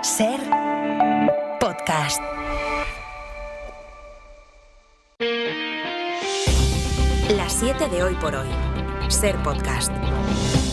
Ser podcast. Las 7 de hoy por hoy. Ser podcast.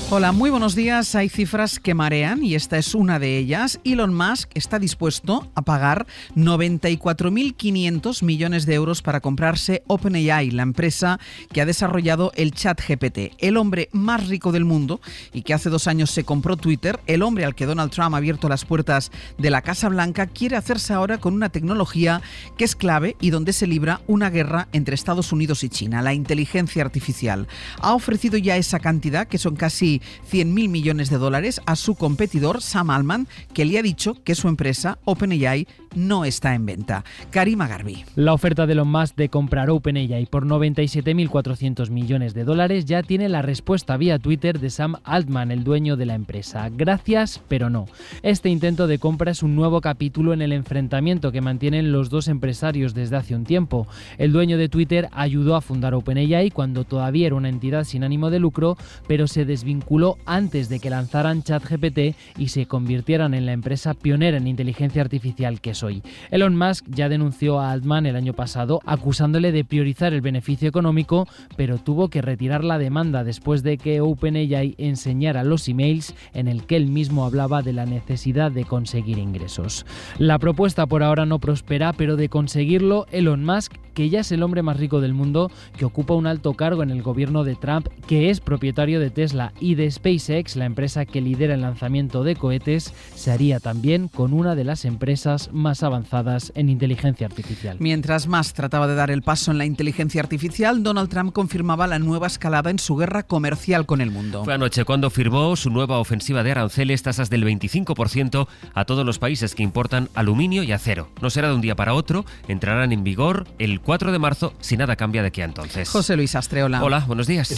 Hola, muy buenos días. Hay cifras que marean y esta es una de ellas. Elon Musk está dispuesto a pagar 94.500 millones de euros para comprarse OpenAI, la empresa que ha desarrollado el ChatGPT. El hombre más rico del mundo y que hace 2 años se compró Twitter, el hombre al que Donald Trump ha abierto las puertas de la Casa Blanca, quiere hacerse ahora con una tecnología que es clave y donde se libra una guerra entre Estados Unidos y China, la inteligencia artificial. Ha ofrecido ya esa cantidad, que son casi 100.000 millones de dólares, a su competidor Sam Altman, que le ha dicho que su empresa OpenAI no está en venta. Karima Garbi. La oferta de Elon Musk de comprar OpenAI por 97.400 millones de dólares ya tiene la respuesta vía Twitter de Sam Altman, el dueño de la empresa. Gracias, pero no. Este intento de compra es un nuevo capítulo en el enfrentamiento que mantienen los dos empresarios desde hace un tiempo. El dueño de Twitter ayudó a fundar OpenAI cuando todavía era una entidad sin ánimo de lucro, pero se desvinculó antes de que lanzaran ChatGPT y se convirtieran en la empresa pionera en inteligencia artificial que es hoy. Elon Musk ya denunció a Altman el año pasado acusándole de priorizar el beneficio económico, pero tuvo que retirar la demanda después de que OpenAI enseñara los emails en el que él mismo hablaba de la necesidad de conseguir ingresos. La propuesta por ahora no prospera, pero de conseguirlo, Elon Musk, que ya es el hombre más rico del mundo, que ocupa un alto cargo en el gobierno de Trump, que es propietario de Tesla y de SpaceX, la empresa que lidera el lanzamiento de cohetes, se haría también con una de las empresas más avanzadas en inteligencia artificial. Mientras Musk trataba de dar el paso en la inteligencia artificial, Donald Trump confirmaba la nueva escalada en su guerra comercial con el mundo. Fue anoche cuando firmó su nueva ofensiva de aranceles, tasas del 25% a todos los países que importan aluminio y acero. No será de un día para otro, entrarán en vigor el 4 de marzo si nada cambia de aquí a entonces. José Luis Astreola. Hola, buenos días.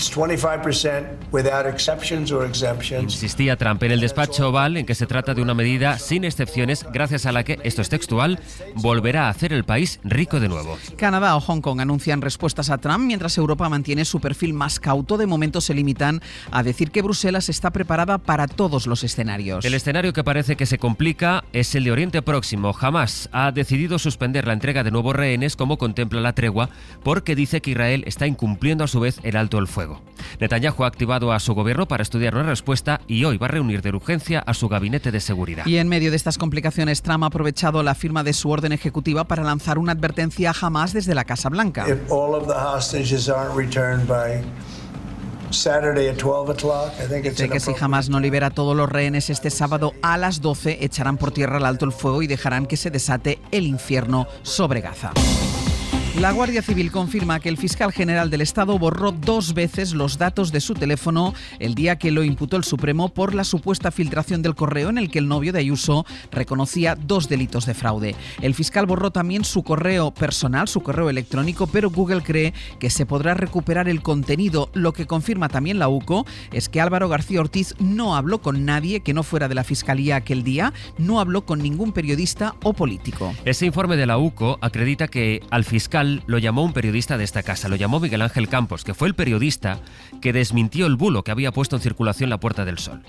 Insistía Trump en el despacho Oval en que se trata de una medida sin excepciones, gracias a la que, esto es textual, volverá a hacer el país rico de nuevo. Canadá o Hong Kong anuncian respuestas a Trump, mientras Europa mantiene su perfil más cauto. De momento se limitan a decir que Bruselas está preparada para todos los escenarios. El escenario que parece que se complica es el de Oriente Próximo. Hamás ha decidido suspender la entrega de nuevos rehenes como contempla la tregua, porque dice que Israel está incumpliendo a su vez el alto el fuego. Netanyahu ha activado a su gobierno para estudiar una respuesta y hoy va a reunir de urgencia a su gabinete de seguridad. Y en medio de estas complicaciones, Trump ha aprovechado la firma de su orden ejecutiva para lanzar una advertencia a Hamás desde la Casa Blanca. Sé que si Hamás no libera todos los rehenes este sábado a las 12, echarán por tierra el alto el fuego y dejarán que se desate el infierno sobre Gaza. La Guardia Civil confirma que el fiscal general del Estado borró 2 veces los datos de su teléfono el día que lo imputó el Supremo por la supuesta filtración del correo en el que el novio de Ayuso reconocía 2 delitos de fraude. El fiscal borró también su correo personal, su correo electrónico, pero Google cree que se podrá recuperar el contenido. Lo que confirma también la UCO es que Álvaro García Ortiz no habló con nadie que no fuera de la Fiscalía aquel día, no habló con ningún periodista o político. Ese informe de la UCO acredita que al fiscal lo llamó un periodista de esta casa, lo llamó Miguel Ángel Campos, que fue el periodista que desmintió el bulo que había puesto en circulación la Puerta del Sol.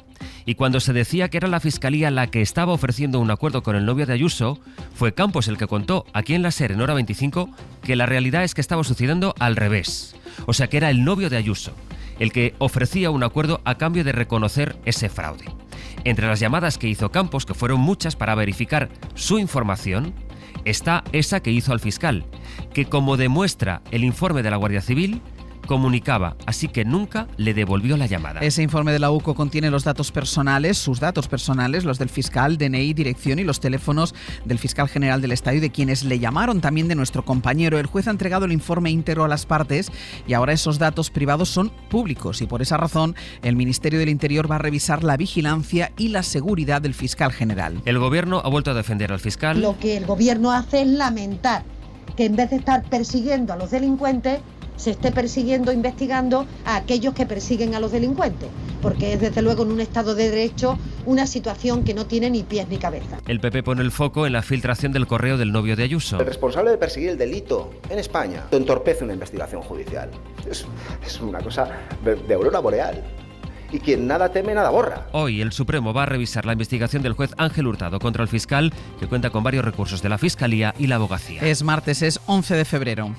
Y cuando se decía que era la Fiscalía la que estaba ofreciendo un acuerdo con el novio de Ayuso, fue Campos el que contó aquí en la SER, en Hora 25, que la realidad es que estaba sucediendo al revés. O sea, que era el novio de Ayuso el que ofrecía un acuerdo a cambio de reconocer ese fraude. Entre las llamadas que hizo Campos, que fueron muchas para verificar su información, está esa que hizo al fiscal, que como demuestra el informe de la Guardia Civil, comunicaba, así que nunca le devolvió la llamada. Ese informe de la UCO contiene los datos personales, sus datos personales, los del fiscal, DNI, dirección y los teléfonos del fiscal general del Estado y de quienes le llamaron, también de nuestro compañero. El juez ha entregado el informe íntegro a las partes y ahora esos datos privados son públicos y por esa razón el Ministerio del Interior va a revisar la vigilancia y la seguridad del fiscal general. El gobierno ha vuelto a defender al fiscal. Lo que el gobierno hace es lamentar que en vez de estar persiguiendo a los delincuentes, se esté persiguiendo, investigando a aquellos que persiguen a los delincuentes, porque es desde luego en un Estado de Derecho una situación que no tiene ni pies ni cabeza. El PP pone el foco en la filtración del correo del novio de Ayuso. El responsable de perseguir el delito en España entorpece una investigación judicial. Es una cosa de aurora boreal. Y quien nada teme, nada borra. Hoy el Supremo va a revisar la investigación del juez Ángel Hurtado contra el fiscal, que cuenta con varios recursos de la Fiscalía y la Abogacía. Es martes, es 11 de febrero.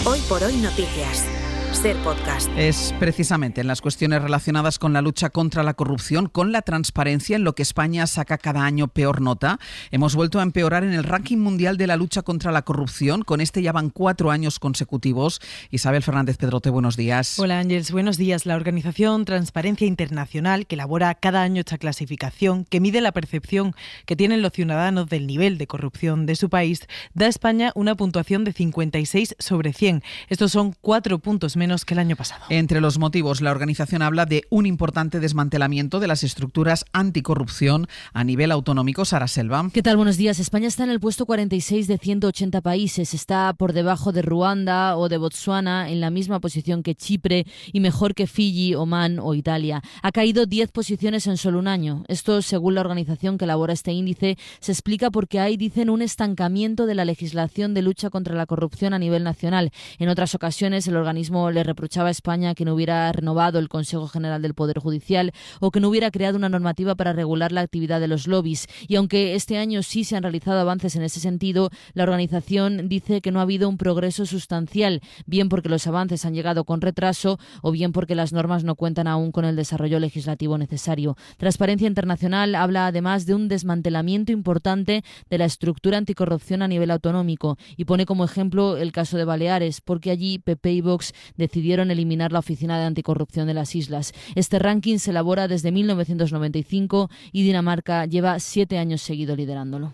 Hoy por hoy noticias. Ser podcast. Es precisamente en las cuestiones relacionadas con la lucha contra la corrupción, con la transparencia, en lo que España saca cada año peor nota. Hemos vuelto a empeorar en el ranking mundial de la lucha contra la corrupción. Con este ya van 4 años consecutivos. Isabel Fernández Pedrote, buenos días. Hola Ángels, buenos días. La organización Transparencia Internacional, que elabora cada año esta clasificación, que mide la percepción que tienen los ciudadanos del nivel de corrupción de su país, da a España una puntuación de 56 sobre 100. Estos son 4 puntos menos que el año pasado. Entre los motivos, la organización habla de un importante desmantelamiento de las estructuras anticorrupción a nivel autonómico. Sara Selva. ¿Qué tal? Buenos días. España está en el puesto 46 de 180 países. Está por debajo de Ruanda o de Botsuana, en la misma posición que Chipre y mejor que Fiji, Omán o Italia. Ha caído 10 posiciones en solo un año. Esto, según la organización que elabora este índice, se explica porque hay, dicen, un estancamiento de la legislación de lucha contra la corrupción a nivel nacional. En otras ocasiones, el organismo le reprochaba a España que no hubiera renovado el Consejo General del Poder Judicial o que no hubiera creado una normativa para regular la actividad de los lobbies. Y aunque este año sí se han realizado avances en ese sentido, la organización dice que no ha habido un progreso sustancial, bien porque los avances han llegado con retraso o bien porque las normas no cuentan aún con el desarrollo legislativo necesario. Transparencia Internacional habla además de un desmantelamiento importante de la estructura anticorrupción a nivel autonómico y pone como ejemplo el caso de Baleares, porque allí PP y Vox decidieron eliminar la Oficina de Anticorrupción de las islas. Este ranking se elabora desde 1995 y Dinamarca lleva 7 años seguidos liderándolo.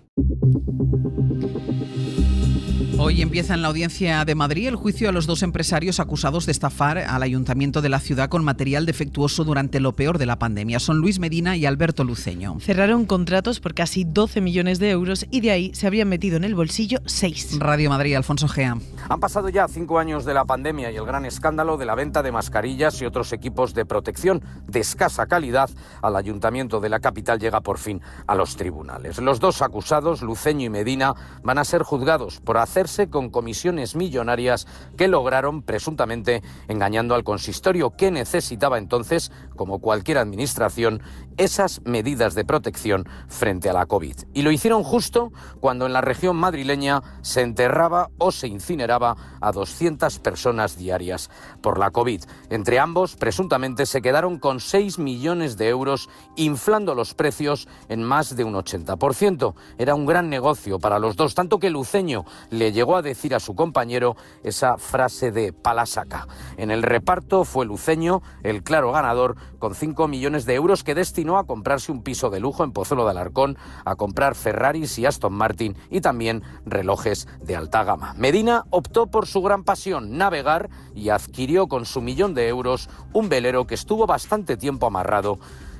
Hoy empieza en la Audiencia de Madrid el juicio a los 2 empresarios acusados de estafar al Ayuntamiento de la ciudad con material defectuoso durante lo peor de la pandemia. Son Luis Medina y Alberto Luceño. Cerraron contratos por casi 12 millones de euros y de ahí se habrían metido en el bolsillo 6. Radio Madrid, Alfonso Gea. Han pasado ya 5 años de la pandemia y el gran escándalo de la venta de mascarillas y otros equipos de protección de escasa calidad al Ayuntamiento de la capital llega por fin a los tribunales. Los 2 acusados, Luceño y Medina, van a ser juzgados por hacerse con comisiones millonarias que lograron presuntamente engañando al consistorio, que necesitaba entonces, como cualquier administración, esas medidas de protección frente a la COVID. Y lo hicieron justo cuando en la región madrileña se enterraba o se incineraba a 200 personas diarias por la COVID. Entre ambos, presuntamente, se quedaron con 6 millones de euros, inflando los precios en más de un 80%. Era un gran negocio para los 2, tanto que Luceño le llegó a decir a su compañero esa frase de palasaca. En el reparto fue Luceño el claro ganador, con 5 millones de euros que destinó a comprarse un piso de lujo en Pozuelo de Alarcón, a comprar Ferraris y Aston Martin y también relojes de alta gama. Medina optó por su gran pasión, navegar, y adquirió con su 1 millón de euros un velero que estuvo bastante tiempo amarrado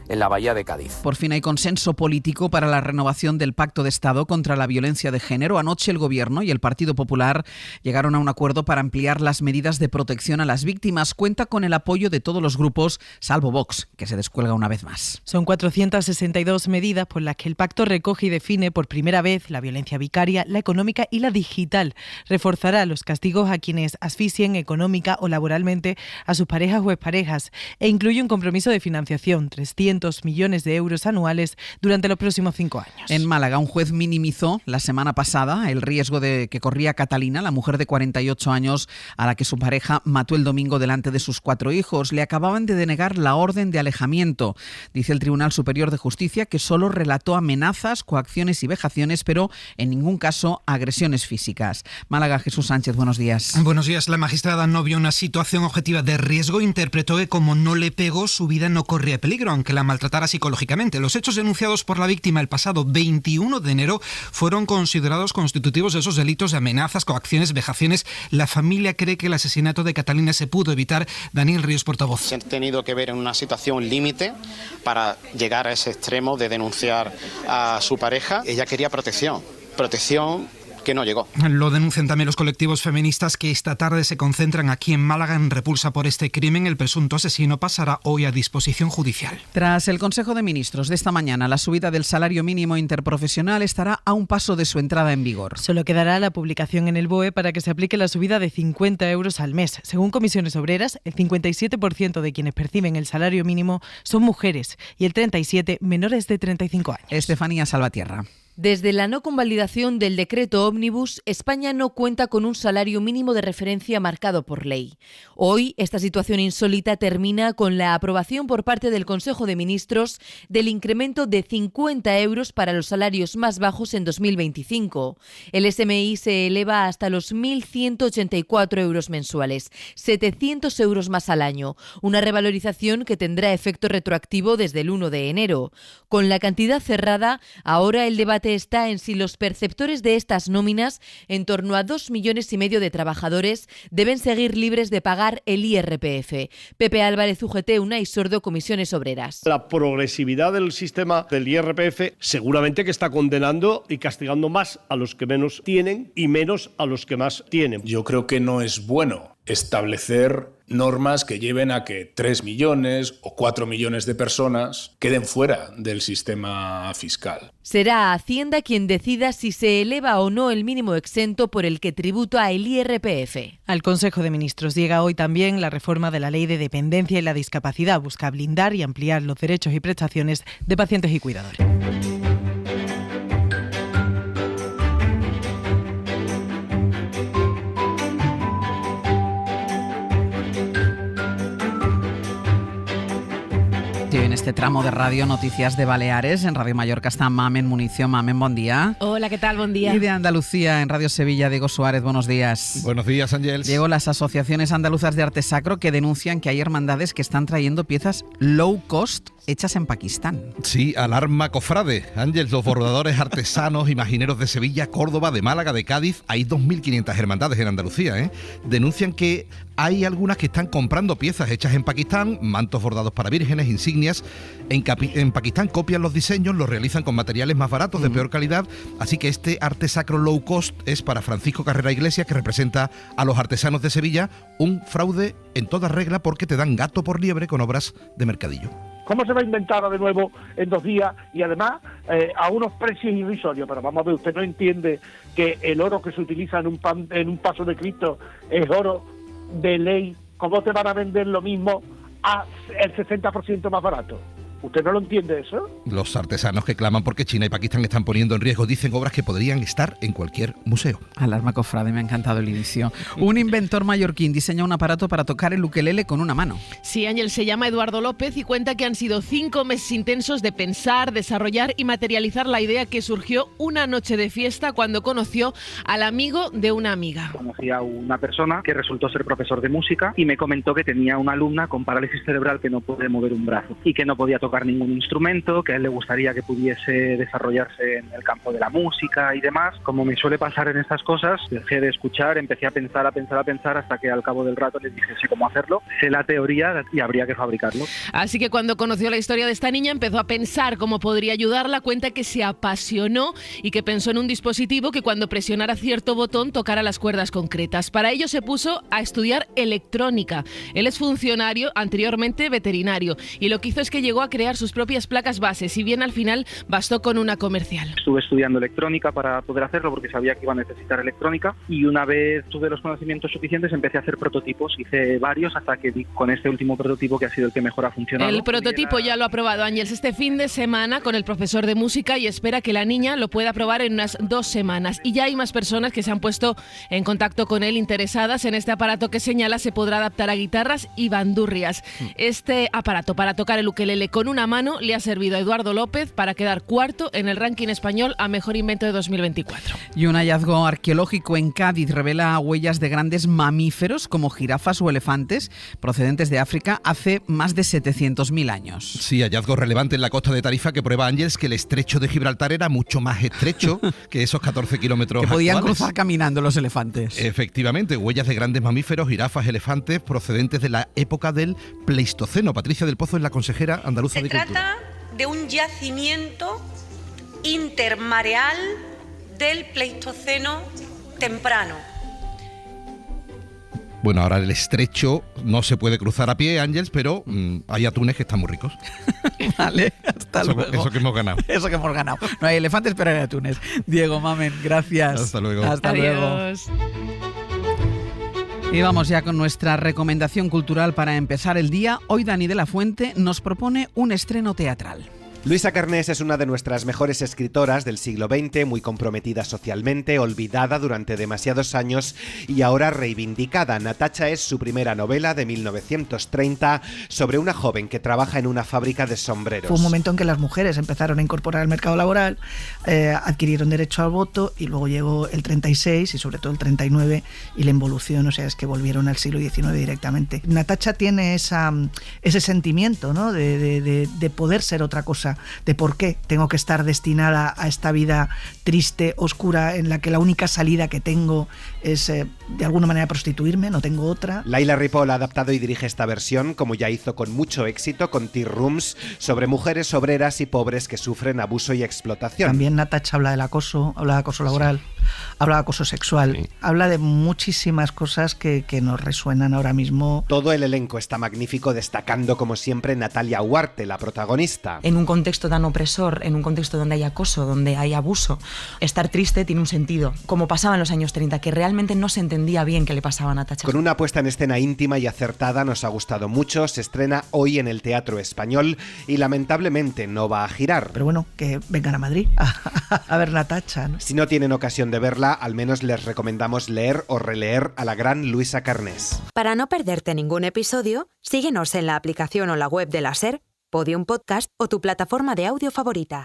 en la bahía de Cádiz. Por fin hay consenso político para la renovación del Pacto de Estado contra la violencia de género. Anoche el Gobierno y el Partido Popular llegaron a un acuerdo para ampliar las medidas de protección a las víctimas. Cuenta con el apoyo de todos los grupos, salvo Vox, que se descuelga una vez más. Son 462 medidas por las que el pacto recoge y define por primera vez la violencia vicaria, la económica y la digital. Reforzará los castigos a quienes asfixien económica o laboralmente a sus parejas o exparejas e incluye un compromiso de financiación, 300 millones de euros anuales durante los próximos 5 años. En Málaga, un juez minimizó la semana pasada el riesgo de que corría Catalina, la mujer de 48 años a la que su pareja mató el domingo delante de sus 4 hijos. Le acababan de denegar la orden de alejamiento. Dice el Tribunal Superior de Justicia que solo relató amenazas, coacciones y vejaciones, pero en ningún caso agresiones físicas. Málaga, Jesús Sánchez, buenos días. Buenos días. La magistrada no vio una situación objetiva de riesgo, interpretó que como no le pegó, su vida no corría peligro, aunque la maltratara psicológicamente. Los hechos denunciados por la víctima el pasado 21 de enero fueron considerados constitutivos de esos delitos de amenazas, coacciones, vejaciones. La familia cree que el asesinato de Catalina se pudo evitar. Daniel Ríos, portavoz. Se han tenido que ver en una situación límite para llegar a ese extremo de denunciar a su pareja. Ella quería protección que no llegó. Lo denuncian también los colectivos feministas que esta tarde se concentran aquí en Málaga en repulsa por este crimen. El presunto asesino pasará hoy a disposición judicial. Tras el Consejo de Ministros de esta mañana, la subida del salario mínimo interprofesional estará a un paso de su entrada en vigor. Solo quedará la publicación en el BOE para que se aplique la subida de 50 euros al mes. Según Comisiones Obreras, el 57% de quienes perciben el salario mínimo son mujeres y el 37% menores de 35 años. Estefanía Salvatierra. Desde la no convalidación del decreto ómnibus, España no cuenta con un salario mínimo de referencia marcado por ley. Hoy, esta situación insólita termina con la aprobación por parte del Consejo de Ministros del incremento de 50 euros para los salarios más bajos en 2025. El SMI se eleva hasta los 1.184 euros mensuales, 700 euros más al año, una revalorización que tendrá efecto retroactivo desde el 1 de enero. Con la cantidad cerrada, ahora el debate está en si los perceptores de estas nóminas, en torno a 2,5 millones de trabajadores, deben seguir libres de pagar el IRPF. Pepe Álvarez, UGT, Unai Sordo, Comisiones Obreras. La progresividad del sistema del IRPF seguramente que está condenando y castigando más a los que menos tienen y menos a los que más tienen. Yo creo que no es bueno establecer normas que lleven a que 3 millones o 4 millones de personas queden fuera del sistema fiscal. Será Hacienda quien decida si se eleva o no el mínimo exento por el que tributa el IRPF. Al Consejo de Ministros llega hoy también la reforma de la Ley de Dependencia y la Discapacidad. Busca blindar y ampliar los derechos y prestaciones de pacientes y cuidadores. En este tramo de radio, noticias de Baleares. En Radio Mallorca está Mamen Municio. Mamen, buen día. Hola, ¿qué tal? Buen día. Y de Andalucía, en Radio Sevilla, Diego Suárez, buenos días. Buenos días, Ángels. Diego, las asociaciones andaluzas de arte sacro que denuncian que hay hermandades que están trayendo piezas low cost hechas en Pakistán. Sí, alarma cofrade. Ángels, los bordadores artesanos y imagineros de Sevilla, Córdoba, de Málaga, de Cádiz, hay 2.500 hermandades en Andalucía, denuncian que hay algunas que están comprando piezas hechas en Pakistán, mantos bordados para vírgenes, insignias. En Pakistán copian los diseños, los realizan con materiales más baratos, de peor calidad, así que este arte sacro low cost es para Francisco Carrera Iglesias, que representa a los artesanos de Sevilla, un fraude en toda regla porque te dan gato por liebre con obras de mercadillo. ¿Cómo se va a inventar de nuevo en 2 días y además a unos precios irrisorios? Pero vamos a ver, usted no entiende que el oro que se utiliza en un paso de Cristo es oro de ley. ¿Cómo te van a vender lo mismo a el 60% más barato? ¿Usted no lo entiende eso? Los artesanos que claman porque China y Pakistán están poniendo en riesgo dicen obras que podrían estar en cualquier museo. Alarma cofrade, me ha encantado el inicio. Un inventor mallorquín diseña un aparato para tocar el ukelele con una mano. Sí, Ángel, se llama Eduardo López y cuenta que han sido 5 meses intensos de pensar, desarrollar y materializar la idea que surgió una noche de fiesta cuando conoció al amigo de una amiga. Conocí a una persona que resultó ser profesor de música y me comentó que tenía una alumna con parálisis cerebral que no puede mover un brazo y que no podía tocar ningún instrumento, que a él le gustaría que pudiese desarrollarse en el campo de la música y demás. Como me suele pasar en estas cosas, dejé de escuchar, empecé a pensar hasta que al cabo del rato les dije sé cómo hacerlo, sé la teoría y habría que fabricarlo. Así que cuando conoció la historia de esta niña empezó a pensar cómo podría ayudarla, cuenta que se apasionó y que pensó en un dispositivo que cuando presionara cierto botón tocara las cuerdas concretas. Para ello se puso a estudiar electrónica. Él es funcionario, anteriormente veterinario, y lo que hizo es que llegó a crear sus propias placas base, si bien al final bastó con una comercial. Estuve estudiando electrónica para poder hacerlo porque sabía que iba a necesitar electrónica y una vez tuve los conocimientos suficientes empecé a hacer prototipos, hice varios hasta que di con este último prototipo que ha sido el que mejor ha funcionado. El prototipo ya lo ha probado Ángels este fin de semana con el profesor de música y espera que la niña lo pueda probar en unas 2 semanas y ya hay más personas que se han puesto en contacto con él interesadas en este aparato que señala se podrá adaptar a guitarras y bandurrias. Este aparato para tocar el ukelele con una mano le ha servido a Eduardo López para quedar 4º en el ranking español a mejor invento de 2024. Y un hallazgo arqueológico en Cádiz revela huellas de grandes mamíferos como jirafas o elefantes procedentes de África hace más de 700.000 años. Sí, hallazgo relevante en la costa de Tarifa que prueba Ángels que el estrecho de Gibraltar era mucho más estrecho que esos 14 kilómetros que podían actuales. cruzar caminando los elefantes. Efectivamente, huellas de grandes mamíferos, jirafas, elefantes procedentes de la época del Pleistoceno. Patricia del Pozo es la consejera andaluza de Cultura. Se trata de un yacimiento intermareal del Pleistoceno temprano. Bueno, ahora el estrecho no se puede cruzar a pie, Ángeles, pero hay atunes que están muy ricos. Vale, hasta luego. Eso que hemos ganado. Eso que hemos ganado. No hay elefantes, pero hay atunes. Diego Mamen, gracias. Hasta luego. Hasta luego. Y vamos ya con nuestra recomendación cultural para empezar el día. Hoy Dani de la Fuente nos propone un estreno teatral. Luisa Carnés es una de nuestras mejores escritoras del siglo XX, muy comprometida socialmente, olvidada durante demasiados años y ahora reivindicada. Natacha es su primera novela de 1930 sobre una joven que trabaja en una fábrica de sombreros. Fue un momento en que las mujeres empezaron a incorporar al mercado laboral, adquirieron derecho al voto y luego llegó el 36 y sobre todo el 39 y la involución, o sea, es que volvieron al siglo XIX directamente. Natacha tiene ese sentimiento, ¿no?, de poder ser otra cosa, de por qué tengo que estar destinada a esta vida triste, oscura, en la que la única salida que tengo es de alguna manera prostituirme, no tengo otra. Laila Ripoll ha adaptado y dirige esta versión, como ya hizo con mucho éxito con Tea Rooms, sobre mujeres obreras y pobres que sufren abuso y explotación. También Natacha habla del acoso, habla de acoso laboral, habla de acoso sexual, habla de muchísimas cosas que nos resuenan ahora mismo. Todo el elenco está magnífico, destacando como siempre Natalia Huarte, la protagonista. En un contexto tan opresor, en un contexto donde hay acoso, donde hay abuso, estar triste tiene un sentido, como pasaba en los años 30, que realmente no se entendía bien qué le pasaba a Natacha. Con una puesta en escena íntima y acertada, nos ha gustado mucho, se estrena hoy en el Teatro Español y lamentablemente no va a girar. Pero bueno, que vengan a Madrid a ver Natacha, ¿no? Si no tienen ocasión de verla, al menos les recomendamos leer o releer a la gran Luisa Carnés. Para no perderte ningún episodio, síguenos en la aplicación o la web de la SER, Podium Podcast o tu plataforma de audio favorita.